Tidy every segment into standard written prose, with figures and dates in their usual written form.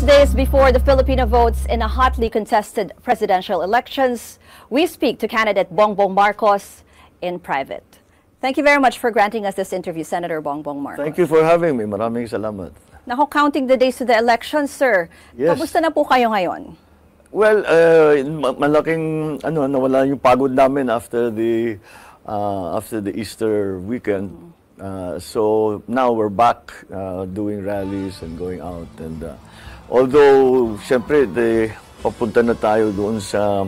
these days, before the Filipino votes in a hotly contested presidential elections, we speak to candidate BongBong Marcos in private. Thank you very much for granting us this interview, Senator BongBong Marcos. Thank you for having me. Maraming salamat. Now, counting the days to the election, sir. Yes. Kamusta na po kayo ngayon? Well, malaking nawala yung pagod namin after the Easter weekend. So now we're back doing rallies and going out. And although, syempre, papunta na tayo doon sa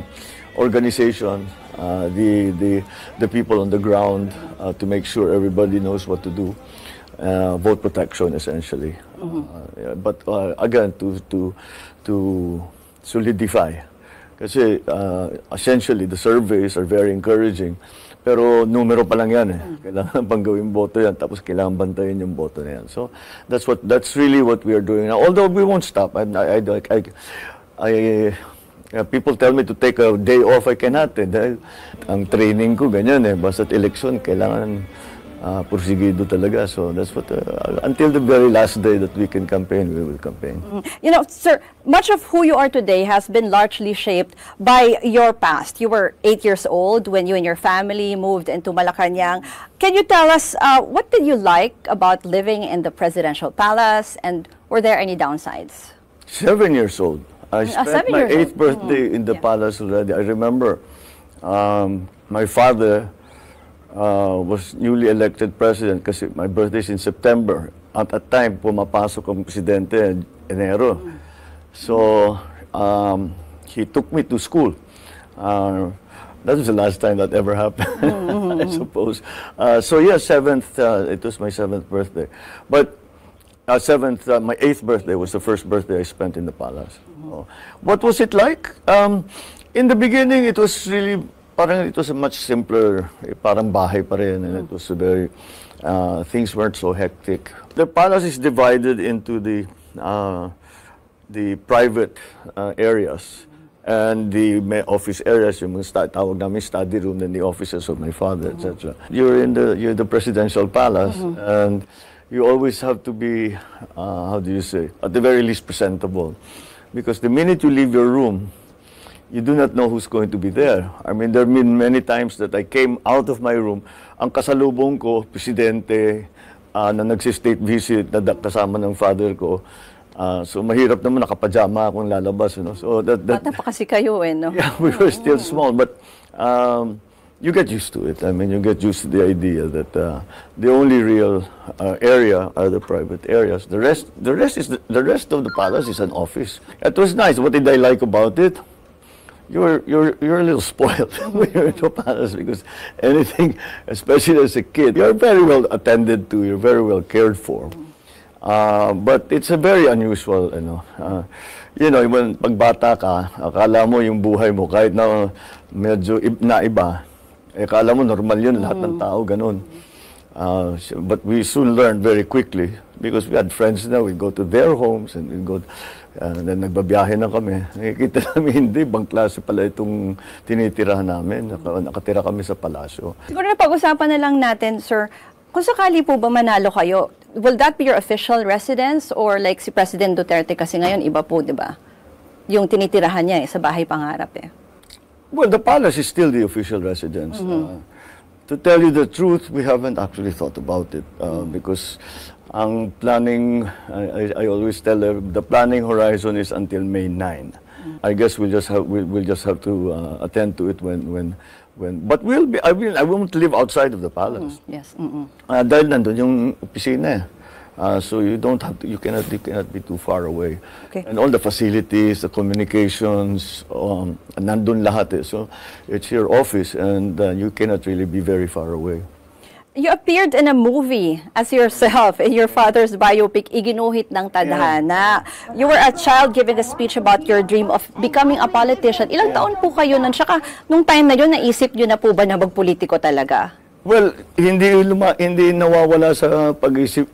organization, the people on the ground to make sure everybody knows what to do. Vote protection, essentially. But again, to solidify. Kasi essentially, the surveys are very encouraging. Pero numero pa lang yan eh. Kailangan pang gawing boto yan, tapos kailangan bantayan yung boto na yan. So that's really what we are doing now. Although we won't stop. People tell me to take a day off, I cannot. Dahil ang training ko ganyan eh. Basta't election, kailangan pursigido talaga. So that's what, until the very last day that we can campaign, we will campaign. You know, sir, much of who you are today has been largely shaped by your past. You were 8 years old when you and your family moved into Malacanang. Can you tell us, what did you like about living in the presidential palace, and were there any downsides? 7 years old. I spent my 8th birthday in the palace already. I remember my father was newly elected president kasi my birthday is in September. At that time, pumapasok ang presidente in Enero. So, he took me to school. That was the last time that ever happened, I suppose. So, yes, 7th, it was my 7th birthday. But my 8th birthday was the first birthday I spent in the palace. What was it like? In the beginning, it was really parang it was a much simpler, parang bahay pa rin, and it was very, things weren't so hectic. The palace is divided into the private areas and the office areas, yung tawag namin study room, and the offices of my father, etc. You're the presidential palace, and you always have to be, how do you say, at the very least presentable. Because the minute you leave your room, you do not know who's going to be there. I mean, there have been many times that I came out of my room, ang kasalubong ko, presidente, na nagsi-state visit, na kasama ng father ko. So mahirap naman, nakapajama akong lalabas. You know? So Bata pa kasi kayo eh, no? Yeah, we were still small, but you get used to it. I mean, you get used to the idea that the only real area are the private areas. The rest of the palace is an office. It was nice. What did I like about it? You're a little spoiled when you're in the palace, because anything, especially as a kid, you're very well attended to, you're very well cared for. But it's a very unusual, when pagbata ka, akala mo yung buhay mo, kahit na medyo naiba, akala mo normal yun, lahat ng tao, ganun. But we soon learned very quickly, because we had friends na, we go to their homes, and we go, then nagbabiyahe na kami. Nakikita namin, hindi, bang klase pala itong tinitirahan namin. Nakatira kami sa palasyo. Siguro na pag-usapan na lang natin, sir, kung sakali po ba manalo kayo, will that be your official residence, or like si President Duterte kasi ngayon, iba po, di ba? Yung tinitirahan niya sa bahay pangarap eh. Well, the palace is still the official residence. To tell you the truth, we haven't actually thought about it because ang planning, I always tell them, the planning horizon is until May 9. I guess we'll just have to attend to it when. But I won't live outside of the palace. Yes. Dahil nandun yung opisina. So you cannot be too far away. Okay. And all the facilities, the communications, nandun lahat eh. So it's your office, and you cannot really be very far away. You appeared in a movie as yourself in your father's biopic, Iginuhit ng Tadhana. Yeah. You were a child giving a speech about your dream of becoming a politician. Ilang taon po kayo nun? Tsaka nung time na yun, naisip nyo na po ba na magpolitiko talaga? Well, hindi nawawala sa pag-isip.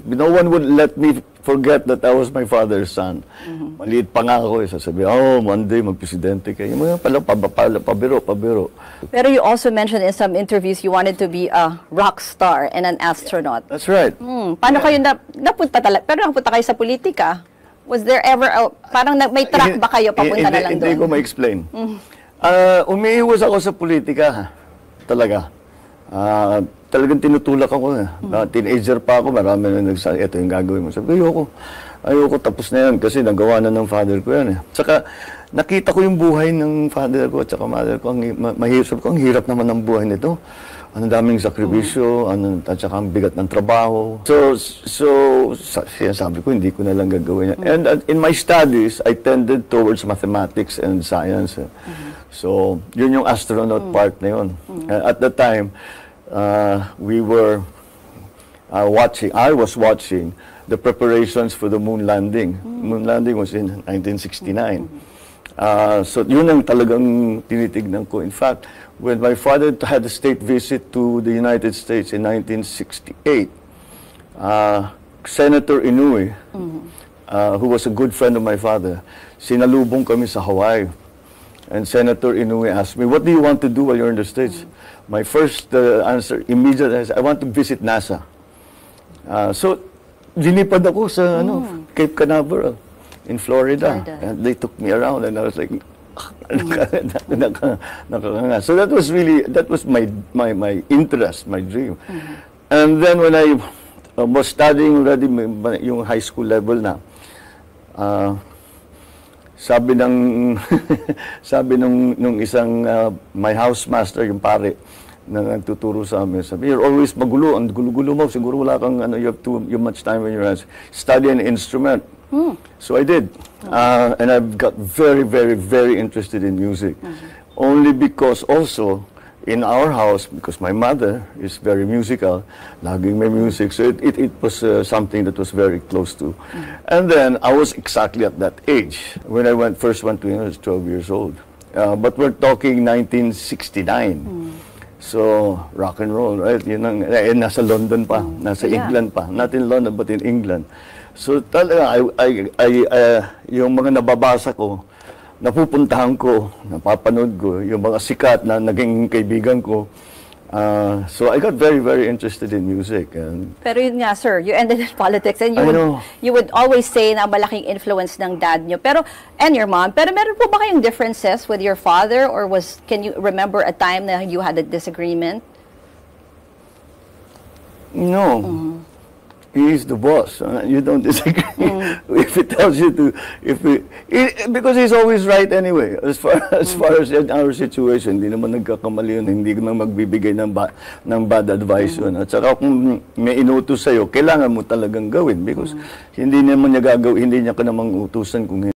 No one would let me forget that I was my father's son. Maliit pa nga ako, sasabihin, one day magpresidente kayo. Mga pabiro. Pero you also mentioned in some interviews you wanted to be a rock star and an astronaut. That's right. Paano kayo napunta talaga? Pero napunta kayo sa politika? Was there ever, parang may track ba kayo papunta na lang doon? Hindi ko ma-explain. Umiiwas ako sa politika, talaga. Talagang tinutulak ako. Teenager pa ako, marami na nagsabi, ito yung gagawin mo. Sabi, ayoko, tapos na yan kasi nagawa na ng father ko yan. Saka, nakita ko yung buhay ng father ko at saka mother ko. Ang hirap naman ng buhay nito. Ang daming sakripisyo, at saka ang bigat ng trabaho. So sabi ko, hindi ko na lang gagawin yan. And in my studies, I tended towards mathematics and science. So, yun yung astronaut part na yun. At the time, we were I was watching the preparations for the moon landing. Moon landing was in 1969. So yun ang talagang tinitignan ko. In fact, when my father had a state visit to the United States in 1968, Senator Inouye, who was a good friend of my father, sinalubong kami sa Hawaii. And Senator Inouye asked me, what do you want to do while you're in the States? My first answer immediately is, I want to visit NASA. So, linipad ako sa Cape Canaveral in Florida. And they took me around and I was like, nakakanga. So that was my interest, my dream. And then when I was studying already yung high school level na, sabi nung isang my housemaster, yung pare na nagtuturo sa amin, sabi, you're always magulo, ang gulo-gulo mo, siguro wala kang you have too much time in your hands. Study an instrument. So I did. And I've got very, very, very interested in music. Only because also, in our house, because my mother is very musical, laging may music, so it was something that was very close to. And then, I was exactly at that age. When I first went to England, I was 12 years old. But we're talking 1969. So, rock and roll, right? Yun ang, nasa London pa, nasa England pa. Not in London, but in England. So, talaga, yung mga nababasa ko, napupuntahan ko, napapanood ko, yung mga sikat na naging kaibigan ko. So I got very, very interested in music. Pero yun nga, sir, you ended in politics and you would always say na malaking influence ng dad nyo and your mom. Pero meron po ba kayong differences with your father or can you remember a time na you had a disagreement? No. He's the boss. You don't disagree. If it tells you to, because he's always right anyway. As far as our situation, hindi naman nagkakamali yun. Hindi naman magbibigay ng bad advice yun. At saka kung may inutos sa'yo, kailangan mo talagang gawin because hindi naman niya gagawin, hindi niya ka namang utusan kung